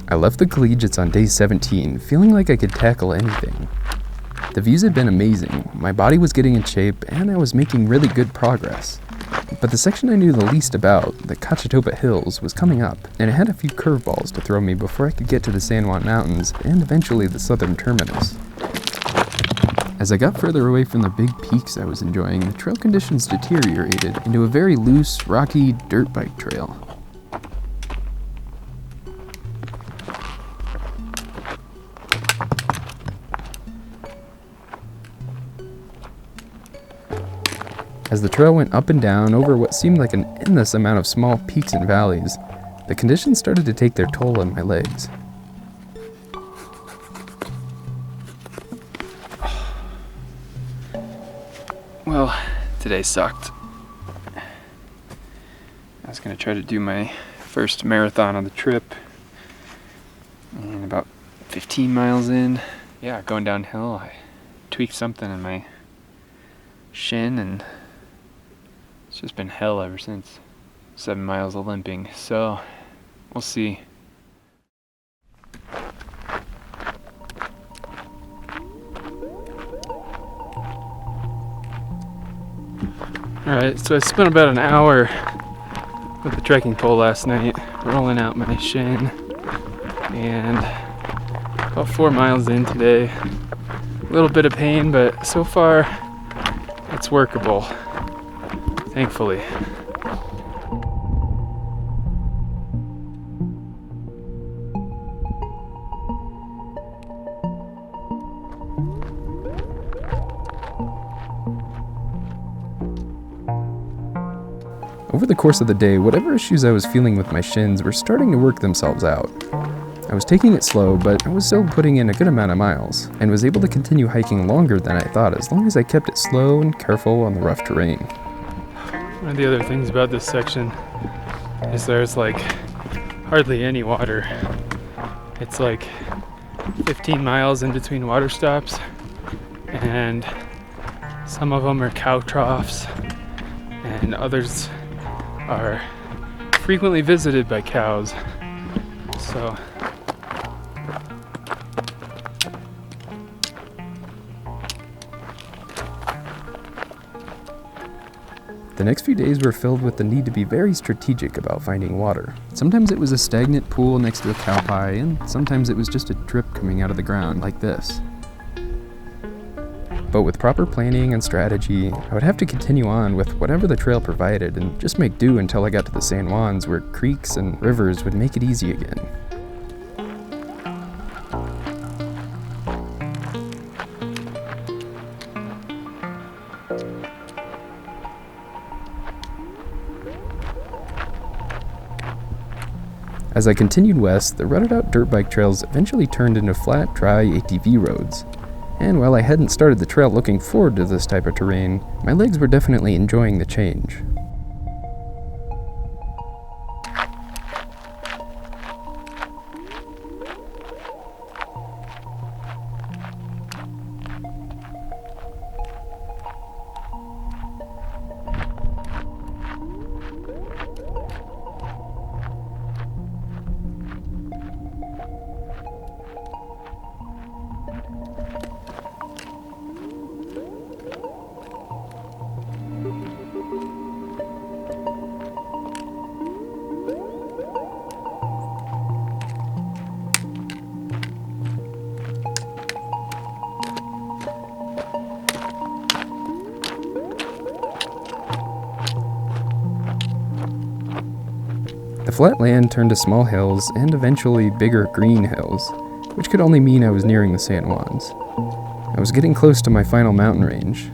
I left the Collegiates on day 17, feeling like I could tackle anything. The views had been amazing, my body was getting in shape, and I was making really good progress. But the section I knew the least about, the Cochetopa Hills, was coming up, and it had a few curveballs to throw me before I could get to the San Juan Mountains and eventually the southern terminus. As I got further away from the big peaks I was enjoying, the trail conditions deteriorated into a very loose, rocky dirt bike trail. As the trail went up and down over what seemed like an endless amount of small peaks and valleys, the conditions started to take their toll on my legs. Well, today sucked. I was going to try to do my first marathon on the trip, and about 15 miles in, going downhill, I tweaked something in my shin, and it's just been hell ever since. 7 miles of limping, so we'll see. Alright, so I spent about an hour with the trekking pole last night, rolling out my shin, and about 4 miles in today. A little bit of pain, but so far it's workable, thankfully. Over the course of the day, whatever issues I was feeling with my shins were starting to work themselves out. I was taking it slow, but I was still putting in a good amount of miles, and was able to continue hiking longer than I thought as long as I kept it slow and careful on the rough terrain. One of the other things about this section is there's like hardly any water. It's like 15 miles in between water stops, and some of them are cow troughs, and others are frequently visited by cows. So the next few days were filled with the need to be very strategic about finding water. Sometimes it was a stagnant pool next to a cow pie, and sometimes it was just a drip coming out of the ground like this. But with proper planning and strategy, I would have to continue on with whatever the trail provided and just make do until I got to the San Juans, where creeks and rivers would make it easy again. As I continued west, the rutted out dirt bike trails eventually turned into flat, dry ATV roads. And while I hadn't started the trail looking forward to this type of terrain, my legs were definitely enjoying the change. The flat land turned to small hills and eventually bigger green hills, which could only mean I was nearing the San Juans. I was getting close to my final mountain range,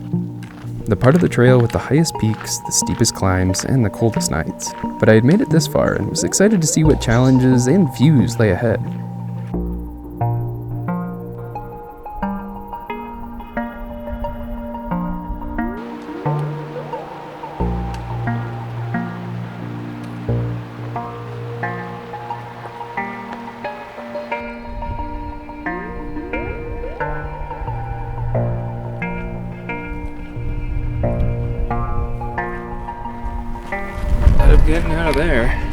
the part of the trail with the highest peaks, the steepest climbs, and the coldest nights. But I had made it this far and was excited to see what challenges and views lay ahead. Getting out of there.